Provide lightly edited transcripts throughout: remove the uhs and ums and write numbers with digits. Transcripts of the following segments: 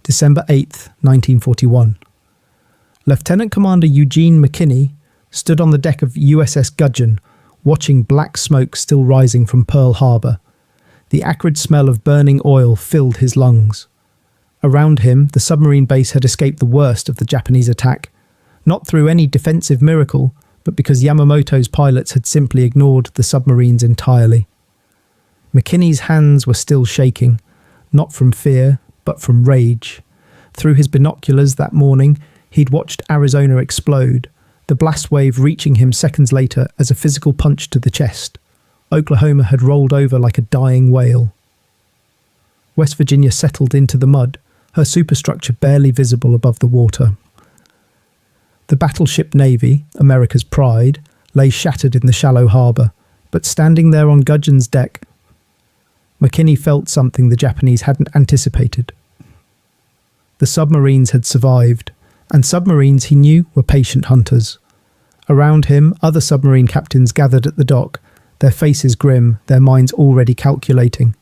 December 8th, 1941. Lieutenant Commander Eugene McKinney stood on the deck of USS Gudgeon, watching black smoke still rising from Pearl Harbor. The acrid smell of burning oil filled his lungs. Around him, the submarine base had escaped the worst of the Japanese attack, not through any defensive miracle, but because Yamamoto's pilots had simply ignored the submarines entirely. McKinney's hands were still shaking, not from fear, but from rage. Through his binoculars that morning, he'd watched Arizona explode, the blast wave reaching him seconds later as a physical punch to the chest. Oklahoma had rolled over like a dying whale. West Virginia settled into the mud, her superstructure barely visible above the water. The battleship Navy, America's pride, lay shattered in the shallow harbour, but standing there on Gudgeon's deck, McKinney felt something the Japanese hadn't anticipated. The submarines had survived, and submarines, he knew, were patient hunters. Around him, other submarine captains gathered at the dock, their faces grim, their minds already calculating.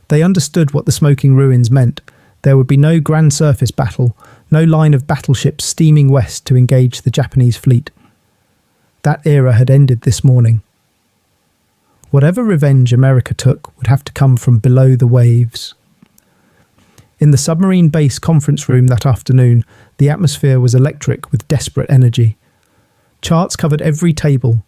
They understood what the smoking ruins meant. There would be no grand surface battle, no line of battleships steaming west to engage the Japanese fleet. That era had ended this morning. Whatever revenge America took would have to come from below the waves. In the submarine base conference room that afternoon, the atmosphere was electric with desperate energy. Charts covered every table.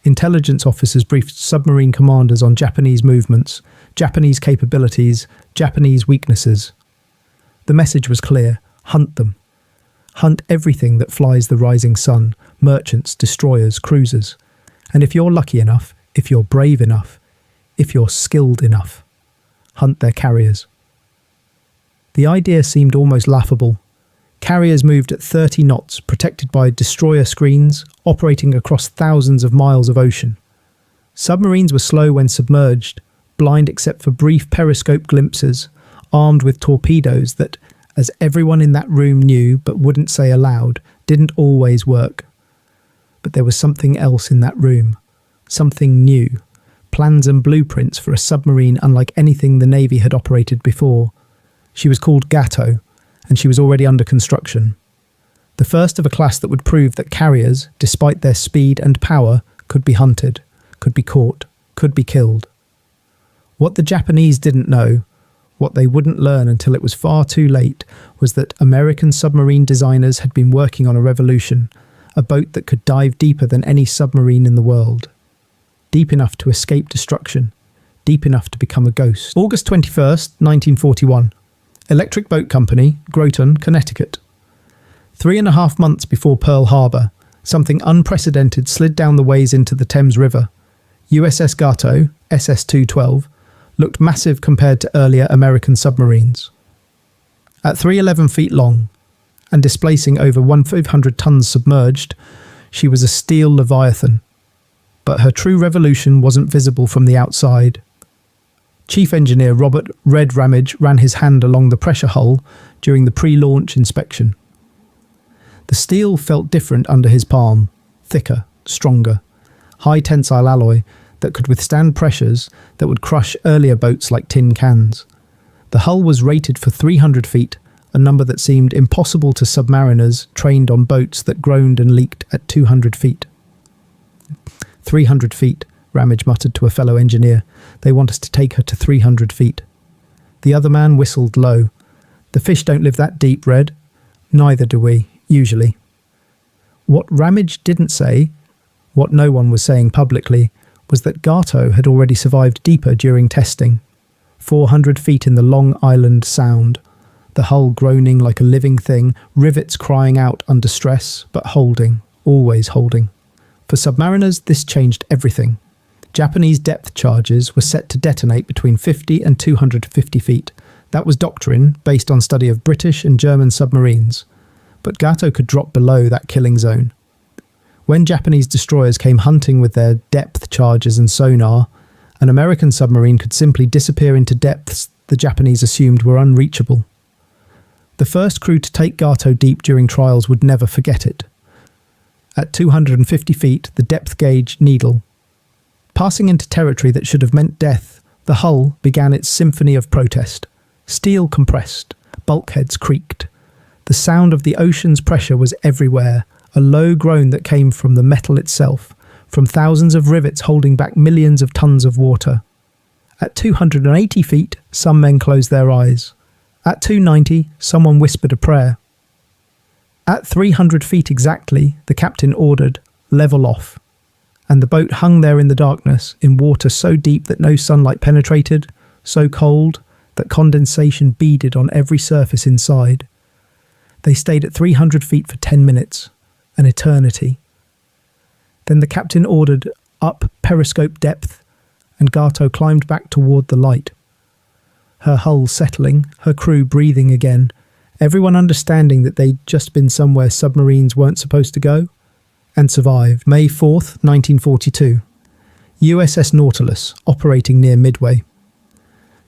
Intelligence officers briefed submarine commanders on Japanese movements, Japanese capabilities, Japanese weaknesses. The message was clear: hunt them. Hunt everything that flies the rising sun, merchants, destroyers, cruisers. And if you're lucky enough, if you're brave enough, if you're skilled enough, hunt their carriers. The idea seemed almost laughable. Carriers moved at 30 knots, protected by destroyer screens, operating across thousands of miles of ocean. Submarines were slow when submerged, blind except for brief periscope glimpses, armed with torpedoes that, as everyone in that room knew but wouldn't say aloud, didn't always work. But there was something else in that room, something new, plans and blueprints for a submarine unlike anything the Navy had operated before. She was called Gato, and she was already under construction. The first of a class that would prove that carriers, despite their speed and power, could be hunted, could be caught, could be killed. What the Japanese didn't know, what they wouldn't learn until it was far too late, was that American submarine designers had been working on a revolution, a boat that could dive deeper than any submarine in the world. Deep enough to escape destruction, deep enough to become a ghost. August 21st, 1941. Electric Boat Company, Groton, Connecticut. 3.5 months before Pearl Harbor, something unprecedented slid down the ways into the Thames River. USS Gato, SS-212, looked massive compared to earlier American submarines. At 311 feet long, and displacing over 1,500 tons submerged, she was a steel leviathan. But her true revolution wasn't visible from the outside. Chief Engineer Robert "Red" Ramage ran his hand along the pressure hull during the pre-launch inspection. The steel felt different under his palm, thicker, stronger, high-tensile alloy that could withstand pressures that would crush earlier boats like tin cans. The hull was rated for 300 feet, a number that seemed impossible to submariners trained on boats that groaned and leaked at 200 feet. 300 feet, Ramage muttered to a fellow engineer. They want us to take her to 300 feet. The other man whistled low. The fish don't live that deep, Red. Neither do we, usually. What Ramage didn't say, what no one was saying publicly, was that Gato had already survived deeper during testing. 400 feet in the Long Island Sound, the hull groaning like a living thing, rivets crying out under stress, but holding, always holding. For submariners, this changed everything. Japanese depth charges were set to detonate between 50 and 250 feet. That was doctrine based on study of British and German submarines. But Gato could drop below that killing zone. When Japanese destroyers came hunting with their depth charges and sonar, an American submarine could simply disappear into depths the Japanese assumed were unreachable. The first crew to take Gato deep during trials would never forget it. At 250 feet, the depth gauge needle. Passing into territory that should have meant death, the hull began its symphony of protest. Steel compressed, bulkheads creaked. The sound of the ocean's pressure was everywhere, a low groan that came from the metal itself, from thousands of rivets holding back millions of tons of water. At 280 feet, some men closed their eyes. At 290, someone whispered a prayer. At 300 feet exactly, the captain ordered, "Level off," and the boat hung there in the darkness, in water so deep that no sunlight penetrated, so cold that condensation beaded on every surface inside. They stayed at 300 feet for 10 minutes, an eternity. Then the captain ordered, "Up periscope depth," and Gato climbed back toward the light. Her hull settling, her crew breathing again, everyone understanding that they'd just been somewhere submarines weren't supposed to go, and survived. May 4th, 1942. USS Nautilus, operating near Midway.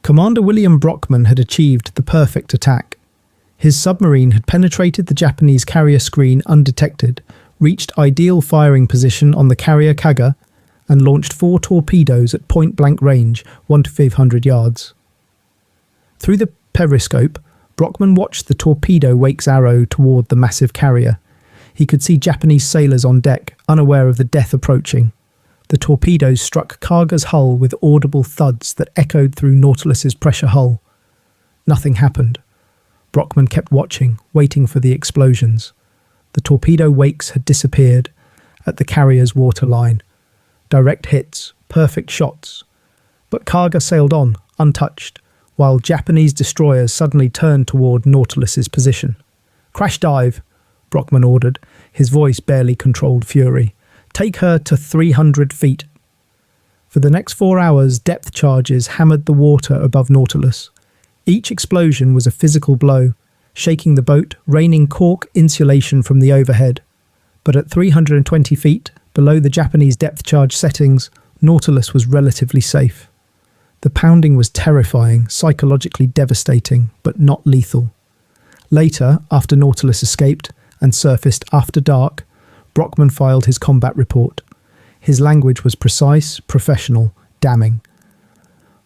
Commander William Brockman had achieved the perfect attack. His submarine had penetrated the Japanese carrier screen undetected, reached ideal firing position on the carrier Kaga, and launched 4 torpedoes at point-blank range, 1 to 500 yards. Through the periscope, Brockman watched the torpedo wake's arrow toward the massive carrier. He could see Japanese sailors on deck, unaware of the death approaching. The torpedoes struck Kaga's hull with audible thuds that echoed through Nautilus's pressure hull. Nothing happened. Brockman kept watching, waiting for the explosions. The torpedo wakes had disappeared at the carrier's waterline. Direct hits, perfect shots. But Kaga sailed on, untouched, while Japanese destroyers suddenly turned toward Nautilus's position. "Crash dive," Brockman ordered, his voice barely controlled fury. "Take her to 300 feet. For the next 4 hours, depth charges hammered the water above Nautilus. Each explosion was a physical blow, shaking the boat, raining cork insulation from the overhead. But at 320 feet, below the Japanese depth charge settings, Nautilus was relatively safe. The pounding was terrifying, psychologically devastating, but not lethal. Later, after Nautilus escaped and surfaced after dark, Brockman filed his combat report. His language was precise, professional, damning.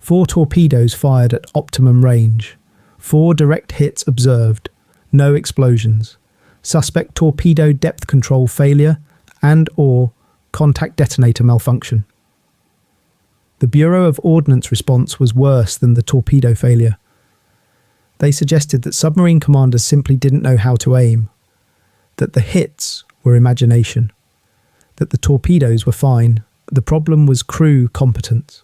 4 torpedoes fired at optimum range. 4 direct hits observed. No explosions. Suspect torpedo depth control failure and/or contact detonator malfunction. The Bureau of Ordnance response was worse than the torpedo failure. They suggested that submarine commanders simply didn't know how to aim, that the hits were imagination, that the torpedoes were fine. The problem was crew competence.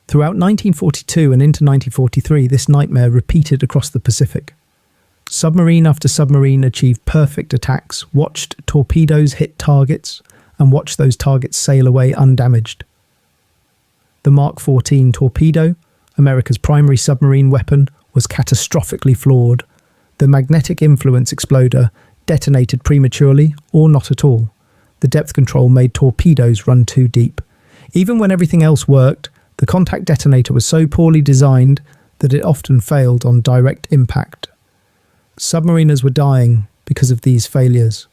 Throughout 1942 and into 1943, this nightmare repeated across the Pacific. Submarine after submarine achieved perfect attacks, watched torpedoes hit targets, and watched those targets sail away undamaged. The Mark 14 torpedo, America's primary submarine weapon, was catastrophically flawed. The magnetic influence exploder detonated prematurely or not at all. The depth control made torpedoes run too deep. Even when everything else worked, the contact detonator was so poorly designed that it often failed on direct impact. Submariners were dying because of these failures.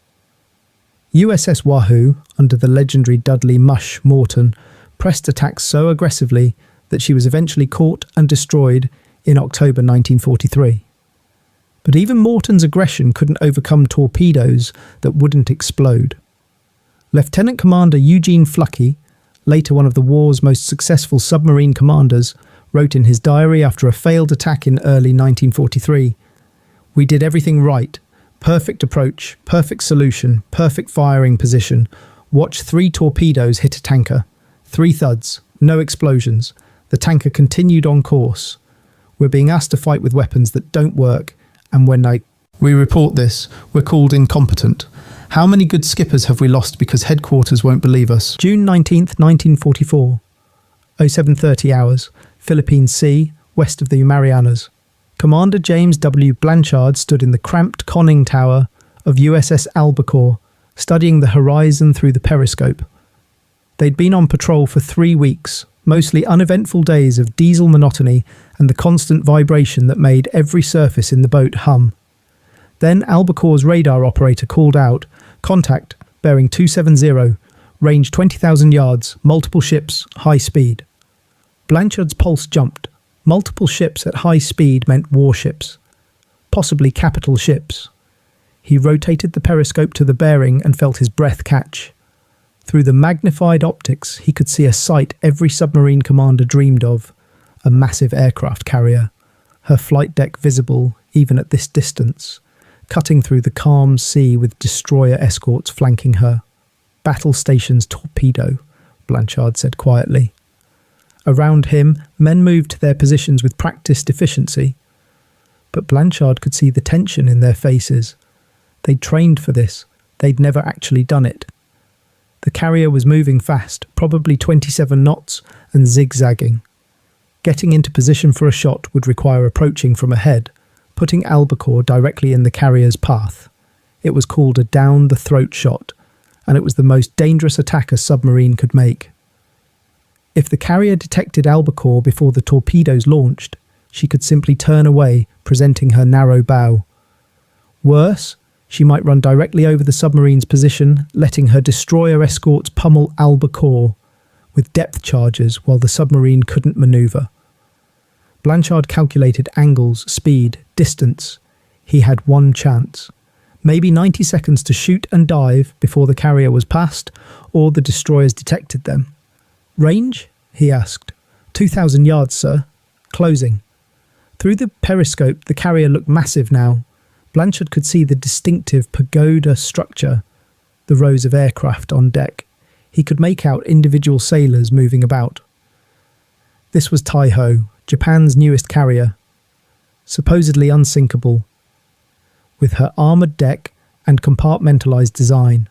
USS Wahoo, under the legendary Dudley "Mush" Morton, pressed attacks so aggressively that she was eventually caught and destroyed in October 1943. But even Morton's aggression couldn't overcome torpedoes that wouldn't explode. Lieutenant Commander Eugene Fluckey, later one of the war's most successful submarine commanders, wrote in his diary after a failed attack in early 1943, "We did everything right. Perfect approach, perfect solution, perfect firing position. Watch 3 torpedoes hit a tanker. 3 thuds, no explosions. The tanker continued on course. We're being asked to fight with weapons that don't work, and when we report this, we're called incompetent. How many good skippers have we lost because headquarters won't believe us?" June 19th, 1944. 0730 hours, Philippine Sea, west of the Marianas. Commander James W. Blanchard stood in the cramped conning tower of USS Albacore, studying the horizon through the periscope. They'd been on patrol for 3 weeks, mostly uneventful days of diesel monotony and the constant vibration that made every surface in the boat hum. Then Albacore's radar operator called out, "Contact, bearing 270, range 20,000 yards, multiple ships, high speed." Blanchard's pulse jumped. Multiple ships at high speed meant warships. possibly capital ships. He rotated the periscope to the bearing and felt his breath catch. Through the magnified optics, he could see a sight every submarine commander dreamed of, a massive aircraft carrier, her flight deck visible even at this distance, cutting through the calm sea with destroyer escorts flanking her. "Battle station's torpedo," Blanchard said quietly. Around him, men moved to their positions with practiced efficiency. But Blanchard could see the tension in their faces. They'd trained for this. They'd never actually done it. The carrier was moving fast, probably 27 knots, and zigzagging. Getting into position for a shot would require approaching from ahead, putting Albacore directly in the carrier's path. It was called a down-the-throat shot, and it was the most dangerous attack a submarine could make. If the carrier detected Albacore before the torpedoes launched, she could simply turn away, presenting her narrow bow. Worse, she might run directly over the submarine's position, letting her destroyer escorts pummel Albacore with depth charges while the submarine couldn't maneuver. Blanchard calculated angles, speed, distance. He had one chance. Maybe 90 seconds to shoot and dive before the carrier was passed or the destroyers detected them. "Range?" he asked. 2,000 yards, sir. Closing." Through the periscope, the carrier looked massive now. Blanchard could see the distinctive pagoda structure, the rows of aircraft on deck. He could make out individual sailors moving about. This was Taiho, Japan's newest carrier, supposedly unsinkable, with her armoured deck and compartmentalised design.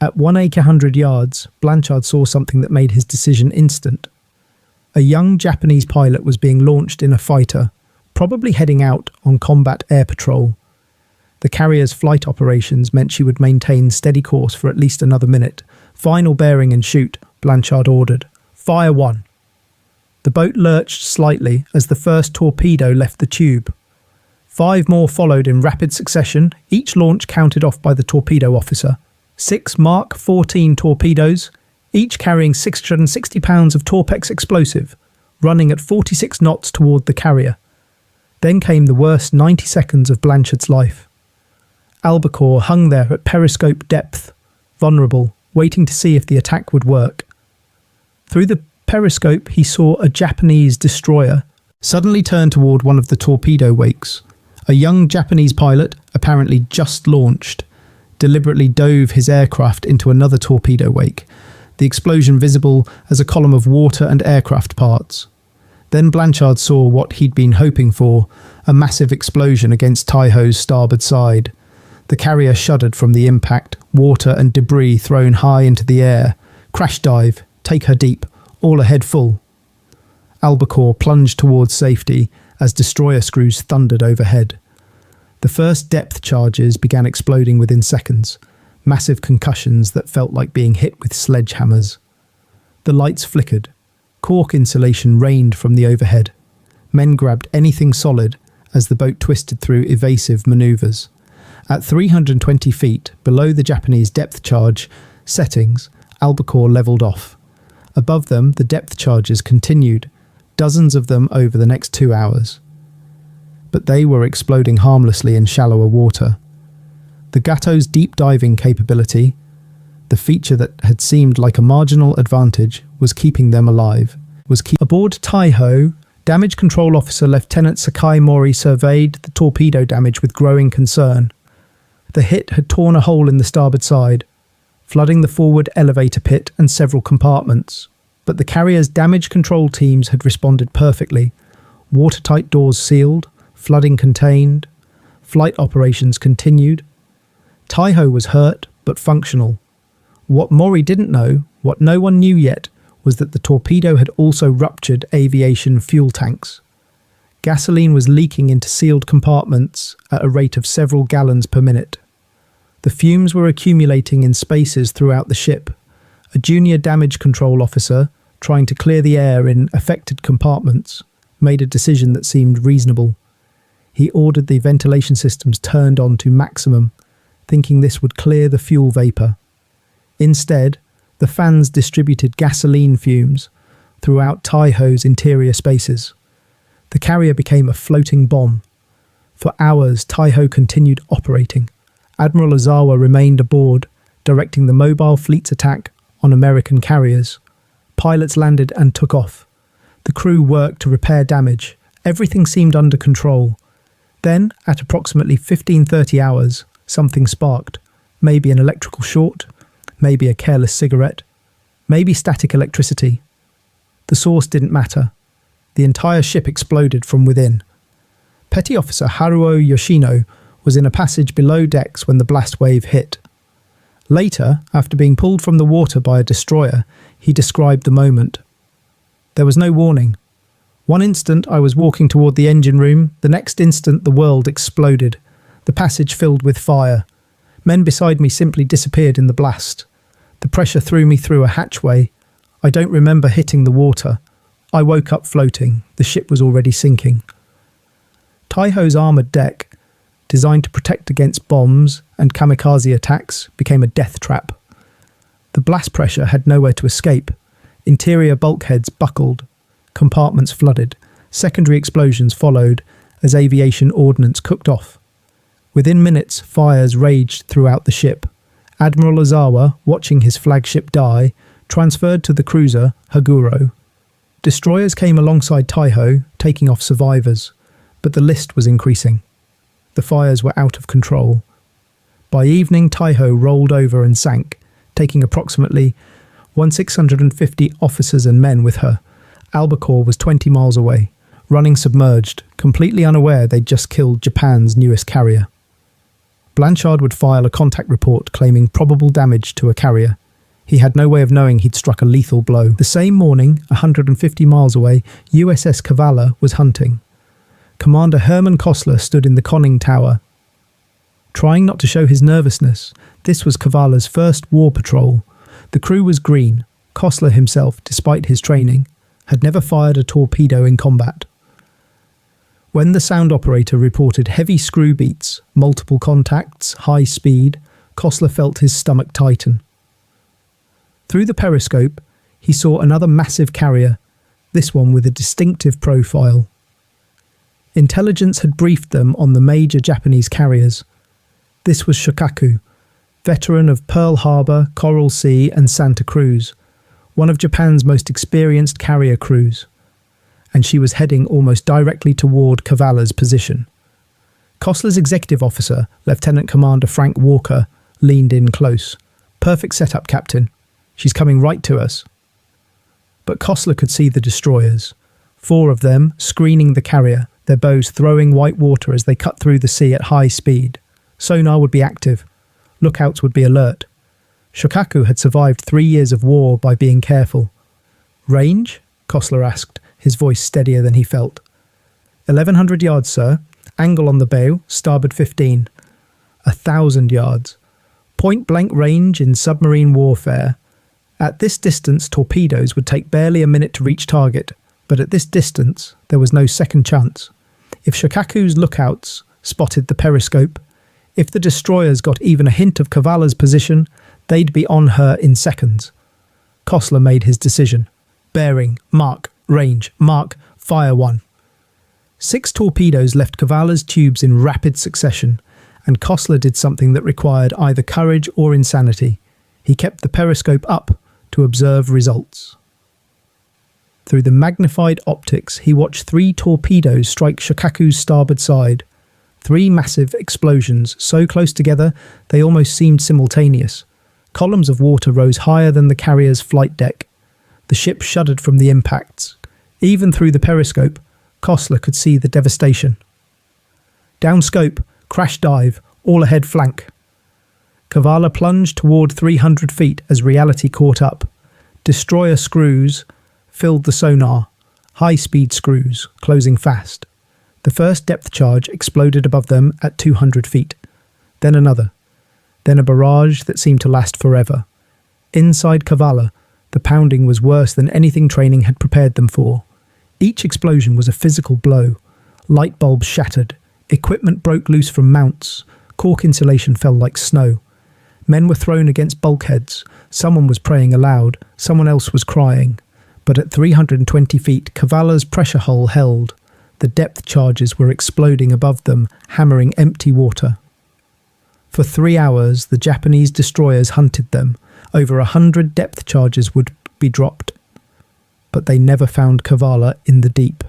At 1 acre 100 yards, Blanchard saw something that made his decision instant. A young Japanese pilot was being launched in a fighter, probably heading out on combat air patrol. The carrier's flight operations meant she would maintain steady course for at least another minute. "Final bearing and shoot," Blanchard ordered. "Fire one." The boat lurched slightly as the first torpedo left the tube. 5 more followed in rapid succession, each launch counted off by the torpedo officer. 6 Mark 14 torpedoes, each carrying 660 pounds of Torpex explosive, running at 46 knots toward the carrier. Then came the worst 90 seconds of Blanchard's life. Albacore hung there at periscope depth, vulnerable, waiting to see if the attack would work. Through the periscope, he saw a Japanese destroyer suddenly turn toward one of the torpedo wakes. A young Japanese pilot, apparently just launched, deliberately dove his aircraft into another torpedo wake, the explosion visible as a column of water and aircraft parts. Then Blanchard saw what he'd been hoping for, a massive explosion against Taiho's starboard side. The carrier shuddered from the impact, water and debris thrown high into the air. Crash dive, take her deep, all ahead full. Albacore plunged towards safety as destroyer screws thundered overhead. The first depth charges began exploding within seconds, massive concussions that felt like being hit with sledgehammers. The lights flickered. Cork insulation rained from the overhead. Men grabbed anything solid as the boat twisted through evasive manoeuvres. At 320 feet below the Japanese depth charge settings, Albacore levelled off. Above them, the depth charges continued, dozens of them over the next 2 hours. But they were exploding harmlessly in shallower water. The Gato's deep diving capability, the feature that had seemed like a marginal advantage, was keeping them alive. Aboard Taiho, Damage Control Officer Lieutenant Sakai Mori surveyed the torpedo damage with growing concern. The hit had torn a hole in the starboard side, flooding the forward elevator pit and several compartments. But the carrier's damage control teams had responded perfectly. Watertight doors sealed, flooding contained, flight operations continued. Taiho was hurt, but functional. What Mori didn't know, what no one knew yet, was that the torpedo had also ruptured aviation fuel tanks. Gasoline was leaking into sealed compartments at a rate of several gallons per minute. The fumes were accumulating in spaces throughout the ship. A junior damage control officer, trying to clear the air in affected compartments, made a decision that seemed reasonable. He ordered the ventilation systems turned on to maximum, thinking this would clear the fuel vapour. Instead, the fans distributed gasoline fumes throughout Taiho's interior spaces. The carrier became a floating bomb. For hours, Taiho continued operating. Admiral Ozawa remained aboard, directing the mobile fleet's attack on American carriers. Pilots landed and took off. The crew worked to repair damage. Everything seemed under control. Then, at approximately 15:30 hours, something sparked. Maybe an electrical short, maybe a careless cigarette, maybe static electricity. The source didn't matter. The entire ship exploded from within. Petty Officer Haruo Yoshino was in a passage below decks when the blast wave hit. Later, after being pulled from the water by a destroyer, he described the moment. There was no warning. One instant I was walking toward the engine room, the next instant the world exploded. The passage filled with fire. Men beside me simply disappeared in the blast. The pressure threw me through a hatchway. I don't remember hitting the water. I woke up floating. The ship was already sinking. Taiho's armoured deck, designed to protect against bombs and kamikaze attacks, became a death trap. The blast pressure had nowhere to escape. Interior bulkheads buckled. Compartments flooded. Secondary explosions followed as aviation ordnance cooked off. Within minutes, fires raged throughout the ship. Admiral Ozawa, watching his flagship die, transferred to the cruiser Haguro. Destroyers came alongside Taiho, taking off survivors, but the list was increasing. The fires were out of control. By evening, Taiho rolled over and sank, taking approximately 1,650 officers and men with her. Albacore was 20 miles away, running submerged, completely unaware they'd just killed Japan's newest carrier. Blanchard would file a contact report claiming probable damage to a carrier. He had no way of knowing he'd struck a lethal blow. The same morning, 150 miles away, USS Cavalla was hunting. Commander Herman Kostler stood in the conning tower, trying not to show his nervousness. This was Cavalla's first war patrol. The crew was green. Kostler himself, despite his training, had never fired a torpedo in combat. When the sound operator reported heavy screw beats, multiple contacts, high speed, Kostler felt his stomach tighten. Through the periscope, he saw another massive carrier, this one with a distinctive profile. Intelligence had briefed them on the major Japanese carriers. This was Shokaku, veteran of Pearl Harbor, Coral Sea and Santa Cruz, one of Japan's most experienced carrier crews, and she was heading almost directly toward Cavalla's position. Kostler's executive officer, Lieutenant Commander Frank Walker, leaned in close. "Perfect setup, Captain. She's coming right to us." But Kostler could see the destroyers, 4 of them screening the carrier, their bows throwing white water as they cut through the sea at high speed. Sonar would be active. Lookouts would be alert. Shokaku had survived 3 years of war by being careful. "Range?" Kostler asked, his voice steadier than he felt. 1,100 yards, sir. Angle on the bow, starboard 15. 1,000 yards. Point-blank range in submarine warfare. At this distance, torpedoes would take barely a minute to reach target, but at this distance, there was no second chance. If Shokaku's lookouts spotted the periscope, if the destroyers got even a hint of Cavalla's position, they'd be on her in seconds. Kostler made his decision. Bearing, mark, range, mark, fire 1. 6 torpedoes left Cavalla's tubes in rapid succession, and Kostler did something that required either courage or insanity. He kept the periscope up to observe results. Through the magnified optics, he watched 3 torpedoes strike Shokaku's starboard side. 3 massive explosions, so close together they almost seemed simultaneous. Columns of water rose higher than the carrier's flight deck. The ship shuddered from the impacts. Even through the periscope, Kostler could see the devastation. Downscope, crash dive, all ahead flank. Cavalla plunged toward 300 feet as reality caught up. Destroyer screws filled the sonar, high-speed screws, closing fast. The first depth charge exploded above them at 200 feet. Then another. Then a barrage that seemed to last forever. Inside Cavalla, the pounding was worse than anything training had prepared them for. Each explosion was a physical blow. Light bulbs shattered. Equipment broke loose from mounts. Cork insulation fell like snow. Men were thrown against bulkheads. Someone was praying aloud. Someone else was crying. But at 320 feet, Cavalla's pressure hull held. The depth charges were exploding above them, hammering empty water. For 3 hours, the Japanese destroyers hunted them. Over 100 depth charges would be dropped, but they never found Cavalla in the deep.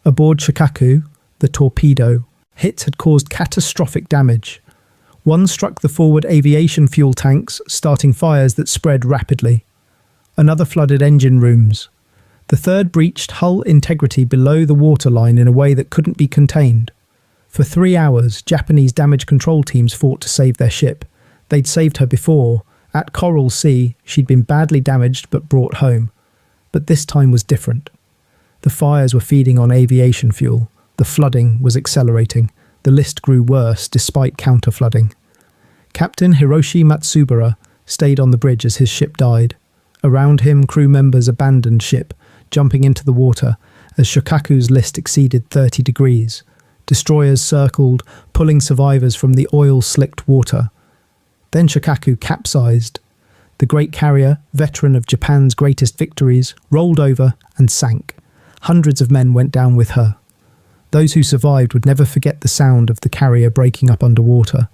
Aboard Shokaku, the torpedo, hits had caused catastrophic damage. One struck the forward aviation fuel tanks, starting fires that spread rapidly. Another flooded engine rooms. The third breached hull integrity below the waterline in a way that couldn't be contained. For 3 hours, Japanese damage control teams fought to save their ship. They'd saved her before. At Coral Sea, she'd been badly damaged but brought home. But this time was different. The fires were feeding on aviation fuel. The flooding was accelerating. The list grew worse despite counter-flooding. Captain Hiroshi Matsubara stayed on the bridge as his ship died. Around him, crew members abandoned ship, jumping into the water as Shokaku's list exceeded 30 degrees. Destroyers circled, pulling survivors from the oil-slicked water. Then Shokaku capsized. The great carrier, veteran of Japan's greatest victories, rolled over and sank. Hundreds of men went down with her. Those who survived would never forget the sound of the carrier breaking up underwater,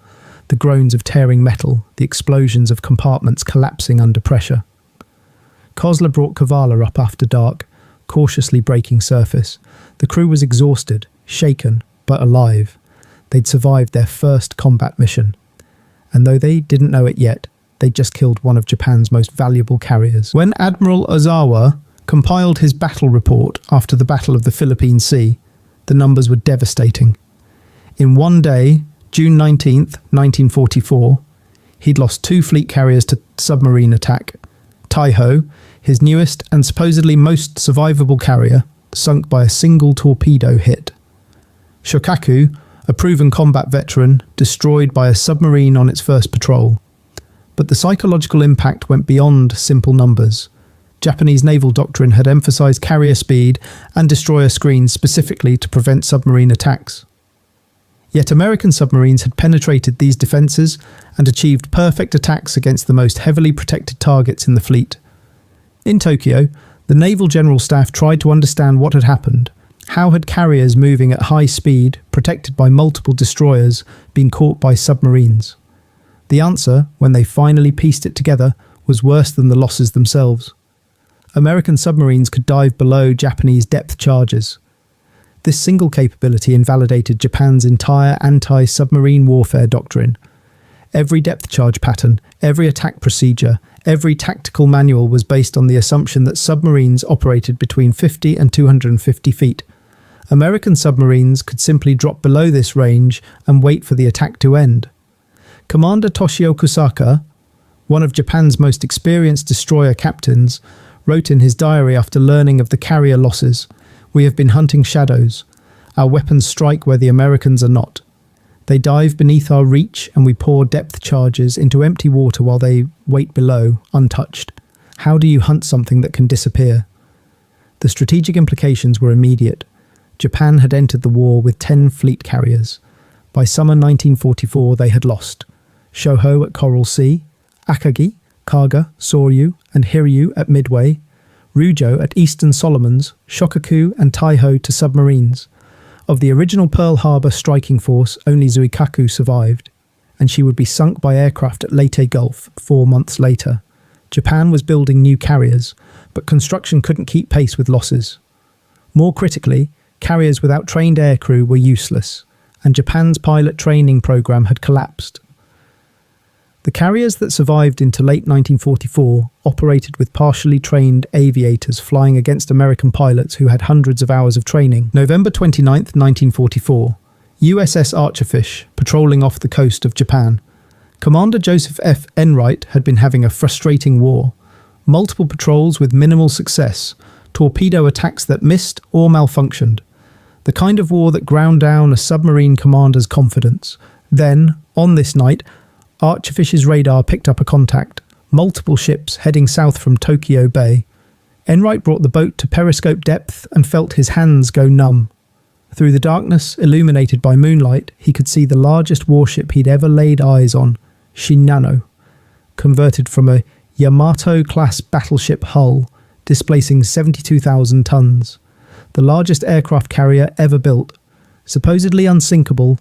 the groans of tearing metal, the explosions of compartments collapsing under pressure. Kozla brought Cavalla up after dark, cautiously breaking surface. The crew was exhausted, shaken, but alive. They'd survived their first combat mission. And though they didn't know it yet, they'd just killed one of Japan's most valuable carriers. When Admiral Ozawa compiled his battle report after the Battle of the Philippine Sea, the numbers were devastating. In one day, June 19th, 1944, he'd lost 2 fleet carriers to submarine attack. Taiho, his newest and supposedly most survivable carrier, sunk by a single torpedo hit. Shokaku, a proven combat veteran, destroyed by a submarine on its first patrol. But the psychological impact went beyond simple numbers. Japanese naval doctrine had emphasized carrier speed and destroyer screens specifically to prevent submarine attacks. Yet American submarines had penetrated these defenses and achieved perfect attacks against the most heavily protected targets in the fleet. In Tokyo, the Naval General Staff tried to understand what had happened. How had carriers moving at high speed, protected by multiple destroyers, been caught by submarines? The answer, when they finally pieced it together, was worse than the losses themselves. American submarines could dive below Japanese depth charges. This single capability invalidated Japan's entire anti-submarine warfare doctrine. Every depth charge pattern, every attack procedure, every tactical manual was based on the assumption that submarines operated between 50 and 250 feet. American submarines could simply drop below this range and wait for the attack to end. Commander Toshio Kusaka, one of Japan's most experienced destroyer captains, wrote in his diary after learning of the carrier losses, "We have been hunting shadows. Our weapons strike where the Americans are not. They dive beneath our reach and we pour depth charges into empty water while they wait below, untouched. How do you hunt something that can disappear?" The strategic implications were immediate. Japan had entered the war with 10 fleet carriers. By summer 1944 they had lost Shoho at Coral Sea, Akagi, Kaga, Soryu and Hiryu at Midway, Rujo at Eastern Solomons, Shokaku and Taiho to submarines. Of the original Pearl Harbor striking force, only Zuikaku survived, and she would be sunk by aircraft at Leyte Gulf 4 months later. Japan was building new carriers, but construction couldn't keep pace with losses. More critically, carriers without trained aircrew were useless, and Japan's pilot training program had collapsed. The carriers that survived into late 1944 operated with partially trained aviators flying against American pilots who had hundreds of hours of training. November 29, 1944, USS Archerfish patrolling off the coast of Japan. Commander Joseph F. Enright had been having a frustrating war. Multiple patrols with minimal success, torpedo attacks that missed or malfunctioned. The kind of war that ground down a submarine commander's confidence. Then, on this night, Archerfish's radar picked up a contact, multiple ships heading south from Tokyo Bay. Enright brought the boat to periscope depth and felt his hands go numb. Through the darkness, illuminated by moonlight, he could see the largest warship he'd ever laid eyes on, Shinano, converted from a Yamato-class battleship hull, displacing 72,000 tons. the largest aircraft carrier ever built, supposedly unsinkable,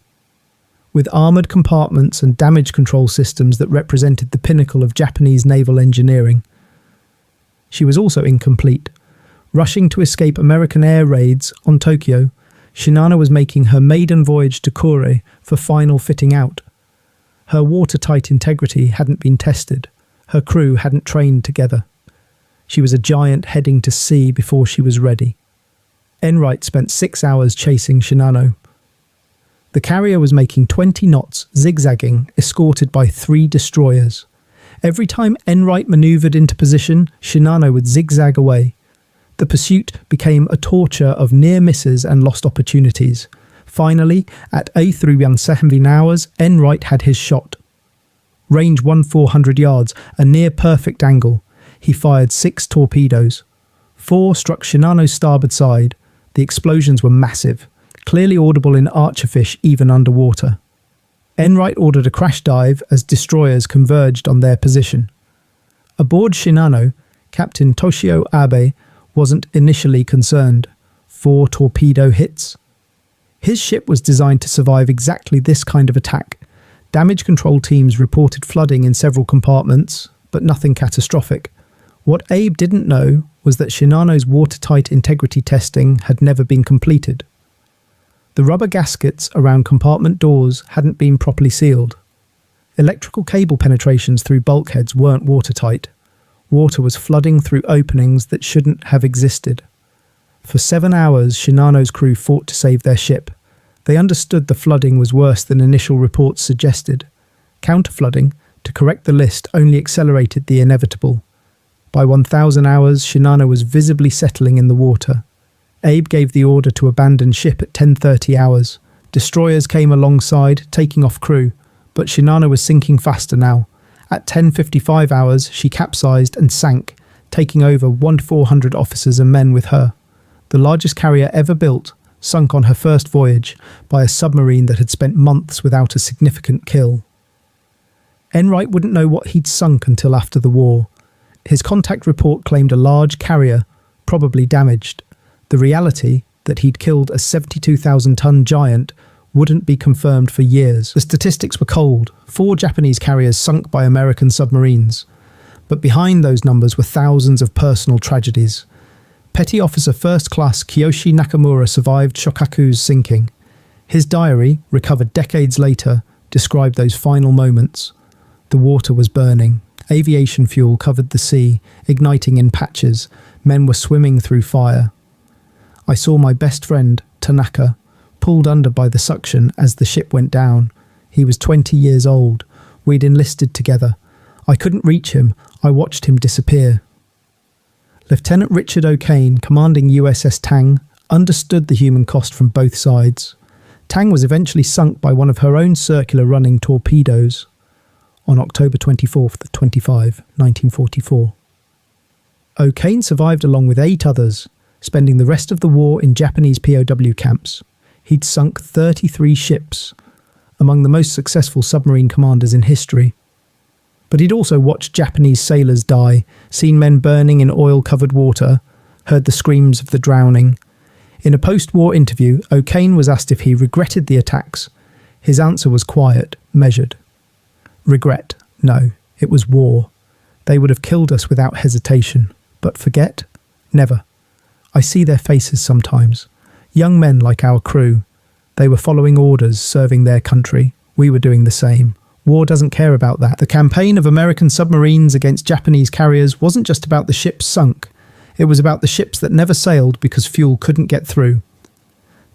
with armoured compartments and damage control systems that represented the pinnacle of Japanese naval engineering. She was also incomplete. Rushing to escape American air raids on Tokyo, Shinano was making her maiden voyage to Kure for final fitting out. Her watertight integrity hadn't been tested. Her crew hadn't trained together. She was a giant heading to sea before she was ready. Enright spent 6 hours chasing Shinano. The carrier was making 20 knots, zigzagging, escorted by 3 destroyers. Every time Enright manoeuvred into position, Shinano would zigzag away. The pursuit became a torture of near misses and lost opportunities. Finally, at 3,7 hours, Enright had his shot. Range 400 yards, a near-perfect angle. He fired 6 torpedoes. 4 struck Shinano's starboard side. The explosions were massive, clearly audible in Archerfish even underwater. Enright ordered a crash dive as destroyers converged on their position. Aboard Shinano, Captain Toshio Abe wasn't initially concerned. 4 torpedo hits. His ship was designed to survive exactly this kind of attack. Damage control teams reported flooding in several compartments, but nothing catastrophic. What Abe didn't know was that Shinano's watertight integrity testing had never been completed. The rubber gaskets around compartment doors hadn't been properly sealed. Electrical cable penetrations through bulkheads weren't watertight. Water was flooding through openings that shouldn't have existed. For 7 hours, Shinano's crew fought to save their ship. They understood the flooding was worse than initial reports suggested. Counterflooding, to correct the list, only accelerated the inevitable. By 1,000 hours, Shinano was visibly settling in the water. Abe gave the order to abandon ship at 10:30 hours. Destroyers came alongside, taking off crew, but Shinano was sinking faster now. At 10:55 hours, she capsized and sank, taking over 400 officers and men with her. The largest carrier ever built, sunk on her first voyage by a submarine that had spent months without a significant kill. Enright wouldn't know what he'd sunk until after the war. His contact report claimed a large carrier, probably damaged. The reality, that he'd killed a 72,000-ton giant, wouldn't be confirmed for years. The statistics were cold. 4 Japanese carriers sunk by American submarines. But behind those numbers were thousands of personal tragedies. Petty Officer First Class Kiyoshi Nakamura survived Shokaku's sinking. His diary, recovered decades later, described those final moments. The water was burning. Aviation fuel covered the sea, igniting in patches. Men were swimming through fire. I saw my best friend, Tanaka, pulled under by the suction as the ship went down. He was 20 years old. We'd enlisted together. I couldn't reach him. I watched him disappear. Lieutenant Richard O'Kane, commanding USS Tang, understood the human cost from both sides. Tang was eventually sunk by one of her own circular-running torpedoes on October 24th, 25, 1944. O'Kane survived along with 8 others, spending the rest of the war in Japanese POW camps. He'd sunk 33 ships, among the most successful submarine commanders in history. But he'd also watched Japanese sailors die, seen men burning in oil-covered water, heard the screams of the drowning. In a post-war interview, O'Kane was asked if he regretted the attacks. His answer was quiet, measured. Regret? No, it was war. They would have killed us without hesitation. But forget? Never. I see their faces sometimes. Young men like our crew. They were following orders, serving their country. We were doing the same. War doesn't care about that. The campaign of American submarines against Japanese carriers wasn't just about the ships sunk. It was about the ships that never sailed because fuel couldn't get through.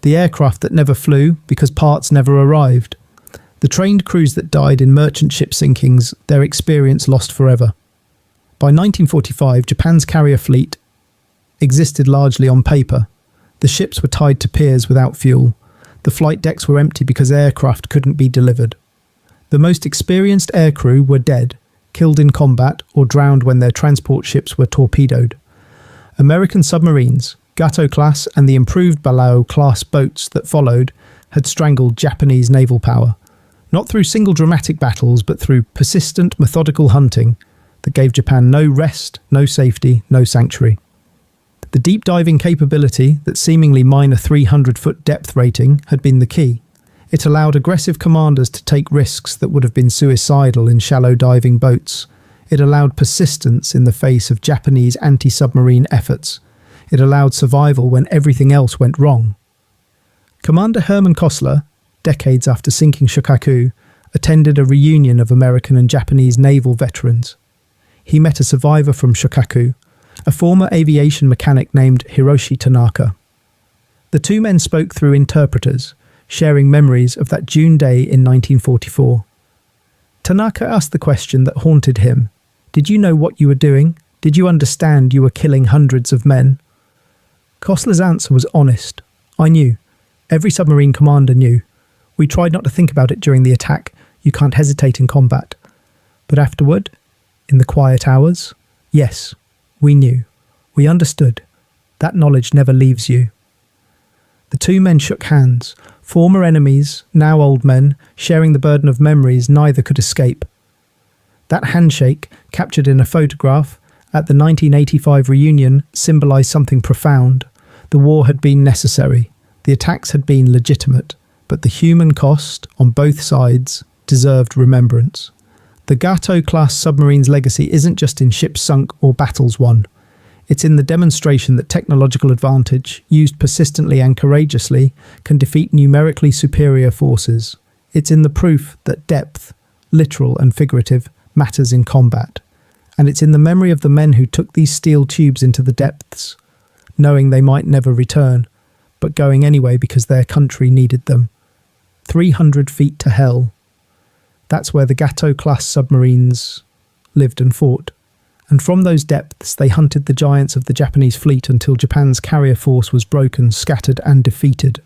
The aircraft that never flew because parts never arrived. The trained crews that died in merchant ship sinkings, their experience lost forever. By 1945, Japan's carrier fleet existed largely on paper. The ships were tied to piers without fuel. The flight decks were empty because aircraft couldn't be delivered. The most experienced aircrew were dead, killed in combat, or drowned when their transport ships were torpedoed. American submarines, Gato-class and the improved Balao-class boats that followed, had strangled Japanese naval power. Not through single dramatic battles, but through persistent, methodical hunting that gave Japan no rest, no safety, no sanctuary. The deep diving capability, that seemingly minor 300-foot depth rating, had been the key. It allowed aggressive commanders to take risks that would have been suicidal in shallow diving boats. It allowed persistence in the face of Japanese anti-submarine efforts. It allowed survival when everything else went wrong. Commander Herman Kossler, decades after sinking Shokaku, attended a reunion of American and Japanese naval veterans. He met a survivor from Shokaku, a former aviation mechanic named Hiroshi Tanaka. The two men spoke through interpreters, sharing memories of that June day in 1944. Tanaka asked the question that haunted him. Did you know what you were doing? Did you understand you were killing hundreds of men? Kossler's answer was honest. I knew. Every submarine commander knew. We tried not to think about it during the attack. You can't hesitate in combat. But afterward, in the quiet hours, yes, we knew. We understood. That knowledge never leaves you. The two men shook hands, former enemies, now old men, sharing the burden of memories neither could escape. That handshake, captured in a photograph at the 1985 reunion, symbolised something profound. The war had been necessary. The attacks had been legitimate. But the human cost, on both sides, deserved remembrance. The Gato-class submarine's legacy isn't just in ships sunk or battles won. It's in the demonstration that technological advantage, used persistently and courageously, can defeat numerically superior forces. It's in the proof that depth, literal and figurative, matters in combat. And it's in the memory of the men who took these steel tubes into the depths, knowing they might never return, but going anyway because their country needed them. 300 feet to hell. That's where the Gato-class submarines lived and fought. And from those depths they hunted the giants of the Japanese fleet until Japan's carrier force was broken, scattered and defeated.